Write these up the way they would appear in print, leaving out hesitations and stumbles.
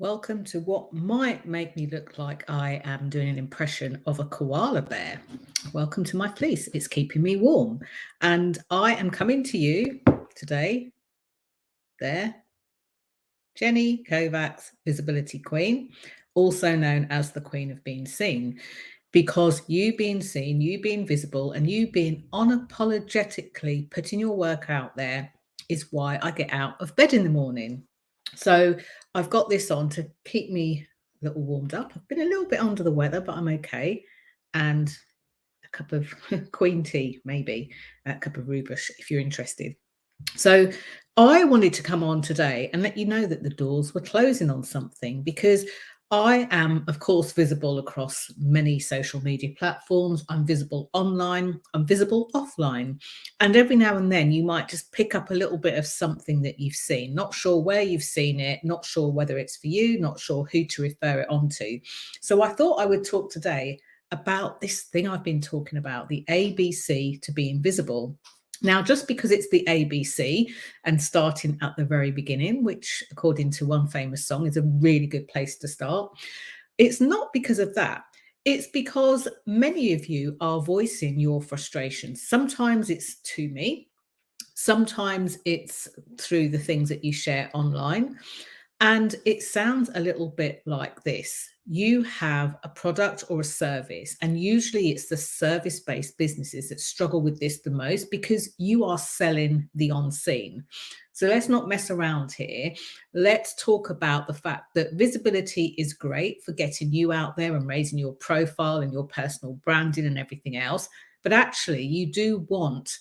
Welcome to what might make me look like I am doing an impression of a koala bear. Welcome to my fleece. It's keeping me warm. And I am coming to you today, there, Jenny Kovacs, Visibility Queen, also known as the Queen of Being Seen, because you being seen, you being visible, and you being unapologetically putting your work out there is why I get out of bed in the morning. So I've got this on to keep me a little warmed up. I've been a little bit under the weather, but I'm okay. And a cup of queen tea, maybe a cup of rooibos if you're interested. So I wanted to come on today and let you know that the doors were closing on something because I am, of course, visible across many social media platforms. I'm visible online, I'm visible offline. And every now and then you might just pick up a little bit of something that you've seen, not sure where you've seen it, not sure whether it's for you, not sure who to refer it on to. So I thought I would talk today about this thing I've been talking about, the ABC to being visible. Now, just because it's the ABC and starting at the very beginning, which, according to one famous song, is a really good place to start, it's not because of that. It's because many of you are voicing your frustrations. Sometimes it's to me, sometimes it's through the things that you share online. And it sounds a little bit like this. You have a product or a service, and usually it's the service based businesses that struggle with this the most because you are selling the unseen. So let's not mess around here. Let's talk about the fact that visibility is great for getting you out there and raising your profile and your personal branding and everything else. But actually, you do want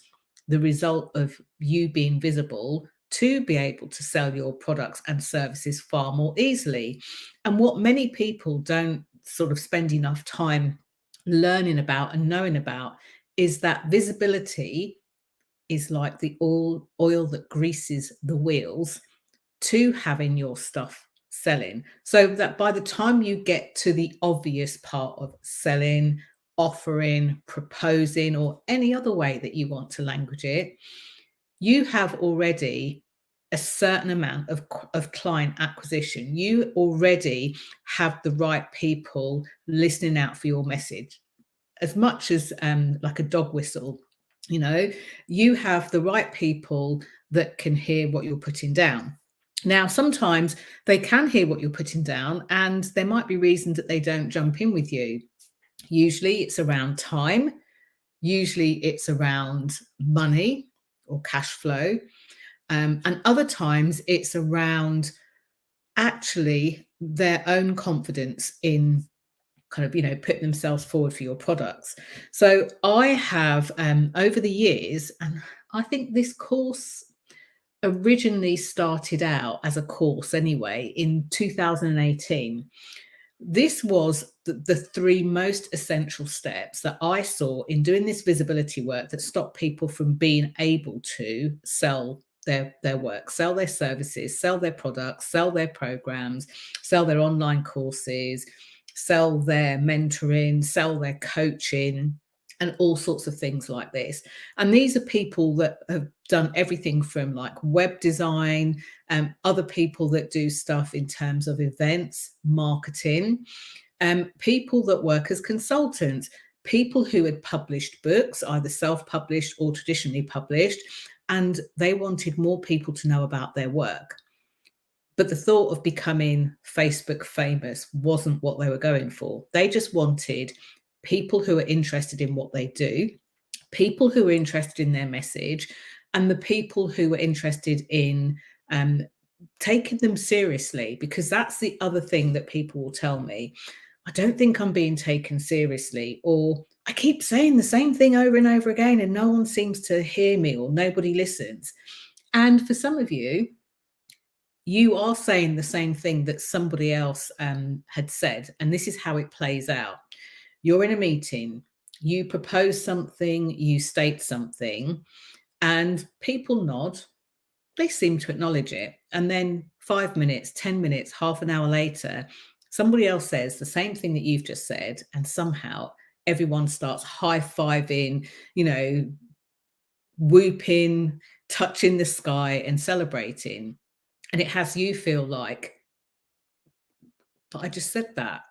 the result of you being visible to be able to sell your products and services far more easily. And what many people don't sort of spend enough time learning about and knowing about is that visibility is like the oil that greases the wheels to having your stuff selling. So that by the time you get to the obvious part of selling, offering, proposing, or any other way that you want to language it, you have already a certain amount of client acquisition. You already have the right people listening out for your message. As much as like a dog whistle, you know, you have the right people that can hear what you're putting down. Now, sometimes they can hear what you're putting down, and there might be reasons that they don't jump in with you. Usually it's around time, usually it's around money or cash flow. And other times it's around actually their own confidence in kind of, putting themselves forward for your products. So I have, over the years, and I think this course originally started out as a course anyway in 2018. This was the three most essential steps that I saw in doing this visibility work that stopped people from being able to sell their work, sell their services, sell their products, sell their programs, sell their online courses, sell their mentoring, sell their coaching, and all sorts of things like this. And these are people that have done everything from like web design, other people that do stuff in terms of events, marketing, people that work as consultants, people who had published books, either self-published or traditionally published, and they wanted more people to know about their work. But the thought of becoming Facebook famous wasn't what they were going for. They just wanted people who are interested in what they do, people who are interested in their message, and the people who are interested in taking them seriously, because that's the other thing that people will tell me. I don't think I'm being taken seriously, or I keep saying the same thing over and over again and no one seems to hear me or nobody listens. And for some of you, you are saying the same thing that somebody else had said. And this is how it plays out. You're in a meeting, you propose something, you state something, and people nod. They seem to acknowledge it. And then 5 minutes, 10 minutes, half an hour later, somebody else says the same thing that you've just said. And somehow everyone starts high fiving, whooping, touching the sky and celebrating. And it has you feel like but I just said that.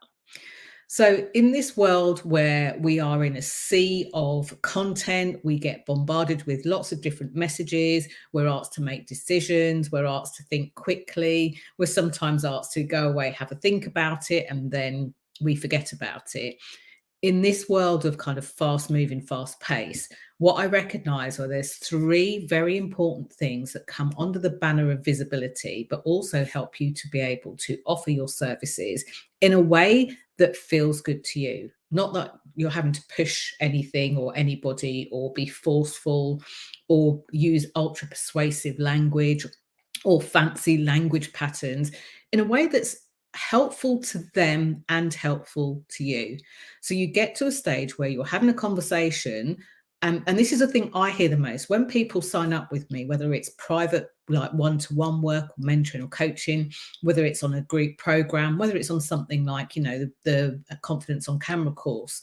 So, in this world where we are in a sea of content, we get bombarded with lots of different messages. We're asked to make decisions. We're asked to think quickly. We're sometimes asked to go away, have a think about it, and then we forget about it. In this world of kind of fast moving, fast pace, what I recognize are there's three very important things that come under the banner of visibility, but also help you to be able to offer your services in a way that feels good to you. Not that you're having to push anything or anybody or be forceful or use ultra persuasive language or fancy language patterns in a way that's helpful to them and helpful to you. So you get to a stage where you're having a conversation. And this is the thing I hear the most when people sign up with me, whether it's private, like one-to-one work or mentoring or coaching, whether it's on a group program, whether it's on something like, the confidence on camera course.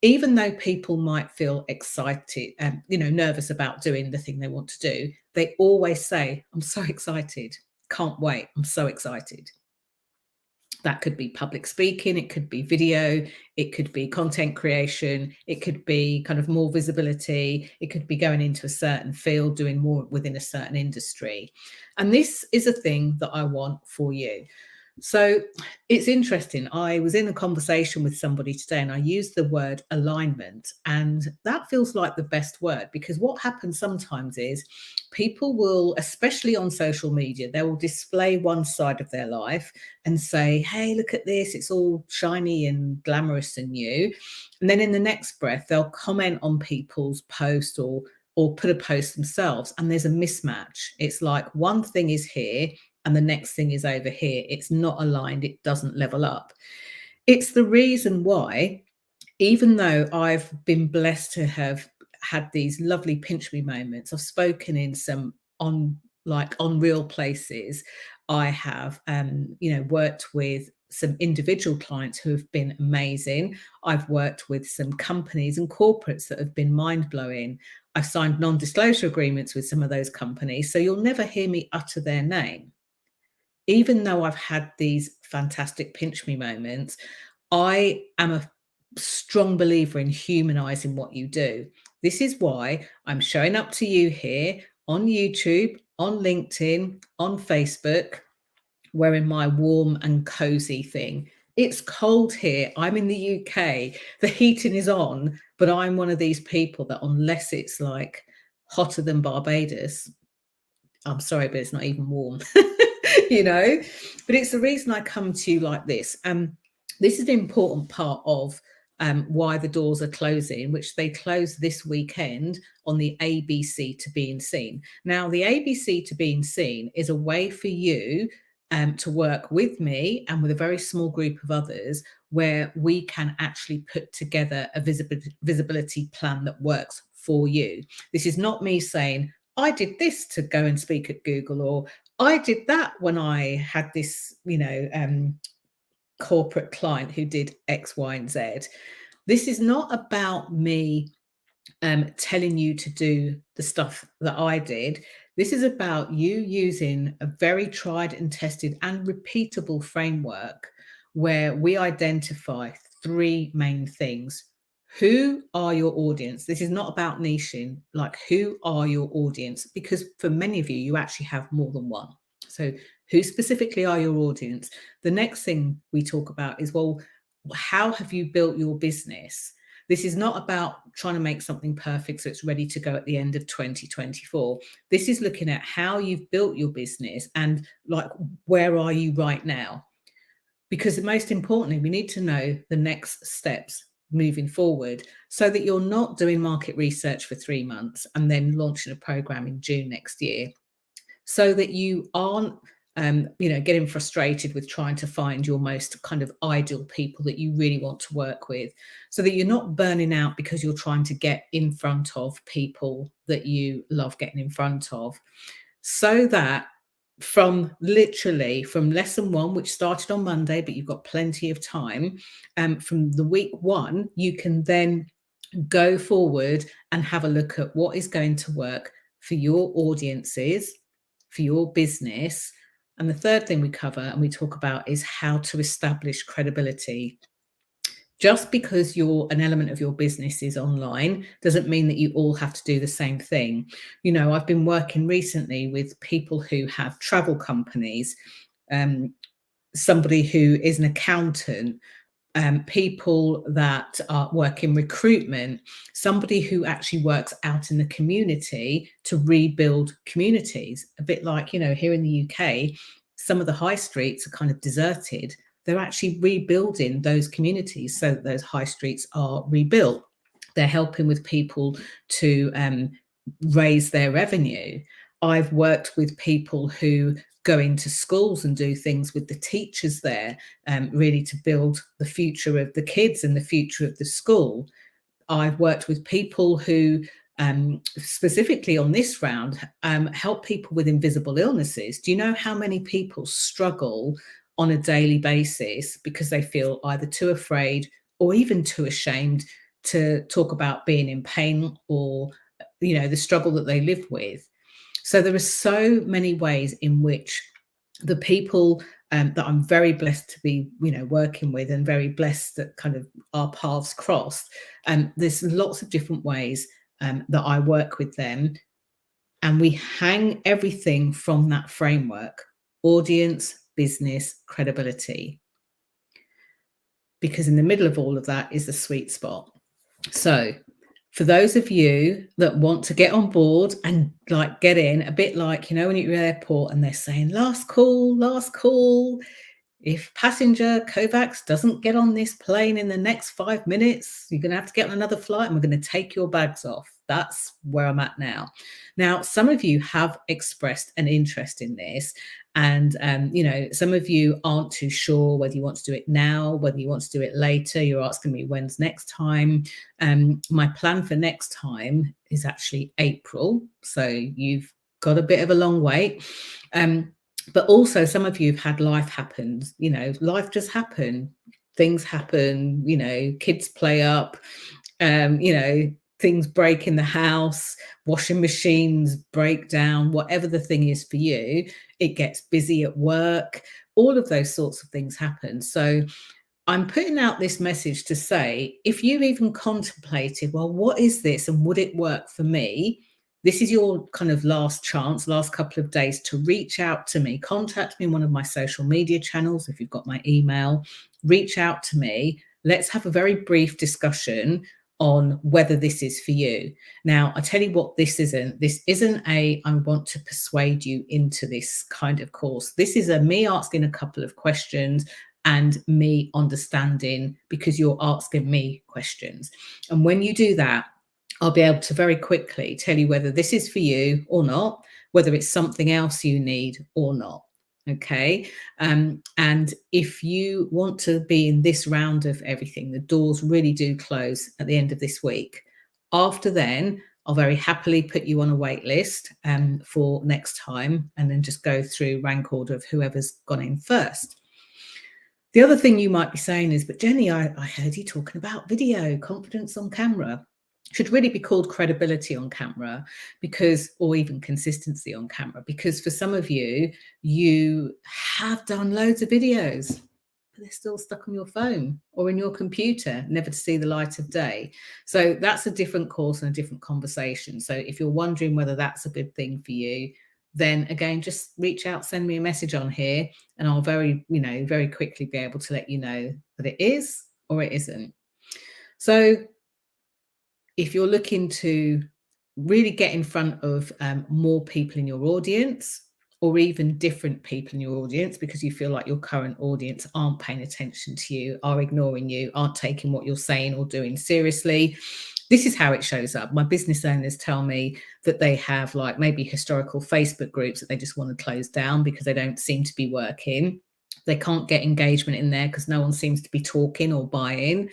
Even though people might feel excited and nervous about doing the thing they want to do, they always say, I'm so excited, can't wait, I'm so excited. That could be public speaking, it could be video, it could be content creation, it could be kind of more visibility, it could be going into a certain field, doing more within a certain industry. And this is a thing that I want for you. So it's interesting. I was in a conversation with somebody today and I used the word alignment. And that feels like the best word because what happens sometimes is people will, especially on social media, they will display one side of their life and say, hey, look at this. It's all shiny and glamorous and new. And then in the next breath, they'll comment on people's post or put a post themselves. And there's a mismatch. It's like one thing is here and the next thing is over here. It's not aligned. It doesn't level up. It's the reason why, even though I've been blessed to have had these lovely pinch me moments, I've spoken in some on real places. I have, worked with some individual clients who have been amazing. I've worked with some companies and corporates that have been mind blowing. I've signed non-disclosure agreements with some of those companies. So you'll never hear me utter their name. Even though I've had these fantastic pinch me moments, I am a strong believer in humanizing what you do. This is why I'm showing up to you here on YouTube, on LinkedIn, on Facebook, wearing my warm and cozy thing. It's cold here. I'm in the UK. The heating is on, but I'm one of these people that unless it's like hotter than Barbados, I'm sorry, but it's not even warm, you know. But it's the reason I come to you like this. This is an important part of why the doors are closing, which they close this weekend on the A.B.C to being seen. Now, the A.B.C to being seen is a way for you to work with me and with a very small group of others where we can actually put together a visibility plan that works for you. This is not me saying, I did this to go and speak at Google, or I did that when I had this, corporate client who did X, Y, and Z. This is not about me telling you to do the stuff that I did. This is about you using a very tried and tested and repeatable framework where we identify three main things. Who are your audience? This is not about niching, like who are your audience? Because for many of you, you actually have more than one. So, who specifically are your audience? The next thing we talk about is, well, how have you built your business? This is not about trying to make something perfect so it's ready to go at the end of 2024. This is looking at how you've built your business and like, where are you right now? Because most importantly, we need to know the next steps moving forward so that you're not doing market research for 3 months and then launching a program in June next year, so that you aren't getting frustrated with trying to find your most kind of ideal people that you really want to work with, so that you're not burning out because you're trying to get in front of people that you love getting in front of. So that from lesson one, which started on Monday, but you've got plenty of time, from the week one, you can then go forward and have a look at what is going to work for your audiences, for your business, And the third thing we cover and we talk about is how to establish credibility. Just because an element of your business is online doesn't mean that you all have to do the same thing. I've been working recently with people who have travel companies, somebody who is an accountant, people that work in recruitment, somebody who actually works out in the community to rebuild communities. A bit like, here in the UK, some of the high streets are kind of deserted. They're actually rebuilding those communities so that those high streets are rebuilt. They're helping with people to raise their revenue. I've worked with people who go into schools and do things with the teachers there, really to build the future of the kids and the future of the school. I've worked with people who, specifically on this round, help people with invisible illnesses. Do you know how many people struggle on a daily basis because they feel either too afraid or even too ashamed to talk about being in pain or, the struggle that they live with? So there are so many ways in which the people that I'm very blessed to be, working with, and very blessed that kind of our paths crossed. There's lots of different ways that I work with them, and we hang everything from that framework: audience, business, credibility. Because in the middle of all of that is the sweet spot. So for those of you that want to get on board and get in, a bit like, when you're at the airport and they're saying, last call, last call. If passenger Kovacs doesn't get on this plane in the next 5 minutes, you're going to have to get on another flight and we're going to take your bags off. That's where I'm at now. Now, some of you have expressed an interest in this, and some of you aren't too sure whether you want to do it now, whether you want to do it later. You're asking me when's next time. My plan for next time is actually April, so you've got a bit of a long wait. But also some of you have had life happen. Life just happen. Things happen, kids play up, things break in the house, washing machines break down, whatever the thing is for you, it gets busy at work. All of those sorts of things happen. So I'm putting out this message to say, if you've even contemplated, well, what is this and would it work for me? This is your kind of last chance, last couple of days to reach out to me. Contact me in one of my social media channels. If you've got my email, reach out to me. Let's have a very brief discussion on whether this is for you. Now, I tell you what, this isn't. This isn't I want to persuade you into this kind of course. This is me asking a couple of questions and me understanding because you're asking me questions. And when you do that, I'll be able to very quickly tell you whether this is for you or not, whether it's something else you need or not. Okay. And if you want to be in this round of everything, the doors really do close at the end of this week. After then, I'll very happily put you on a wait list for next time, and then just go through rank order of whoever's gone in first. The other thing you might be saying is, but Jenny, I heard you talking about video, confidence on camera. Should really be called credibility on camera, or even consistency on camera, because for some of you, you have done loads of videos, but they're still stuck on your phone or in your computer, never to see the light of day. So that's a different course and a different conversation. So if you're wondering whether that's a good thing for you, then again, just reach out, send me a message on here, and I'll very quickly be able to let you know that it is or it isn't. So if you're looking to really get in front of more people in your audience, or even different people in your audience, because you feel like your current audience aren't paying attention to you, are ignoring you, aren't taking what you're saying or doing seriously, this is how it shows up. My business owners tell me that they have maybe historical Facebook groups that they just want to close down because they don't seem to be working. They can't get engagement in there because no one seems to be talking or buying.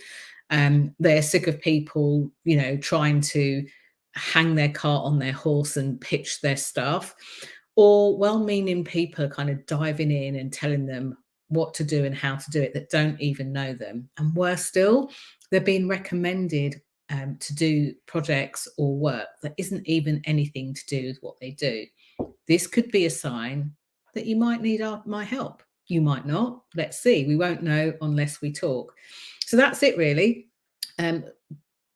They're sick of people, trying to hang their cart on their horse and pitch their stuff, or well-meaning people are kind of diving in and telling them what to do and how to do it that don't even know them. And worse still, they're being recommended to do projects or work that isn't even anything to do with what they do. This could be a sign that you might need my help. You might not. Let's see. We won't know unless we talk. So that's it, really.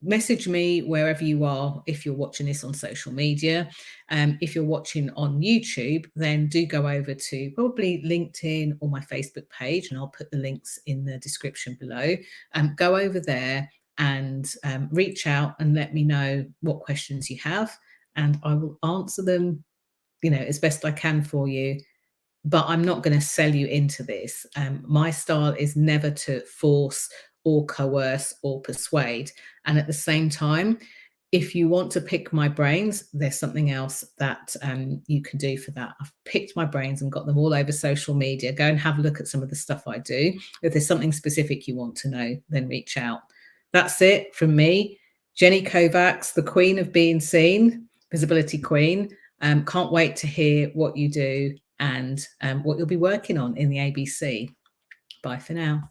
Message me wherever you are if you're watching this on social media. If you're watching on YouTube, then do go over to probably LinkedIn or my Facebook page, and I'll put the links in the description below. Go over there and reach out and let me know what questions you have, and I will answer them, as best I can for you. But I'm not going to sell you into this. My style is never to force or coerce or persuade. And at the same time, if you want to pick my brains, there's something else that you can do for that. I've picked my brains and got them all over social media. Go and have a look at some of the stuff I do. If there's something specific you want to know, then reach out. That's it from me. Jenny Kovacs, the queen of being seen, visibility queen. Can't wait to hear what you do and what you'll be working on in the ABC. Bye for now.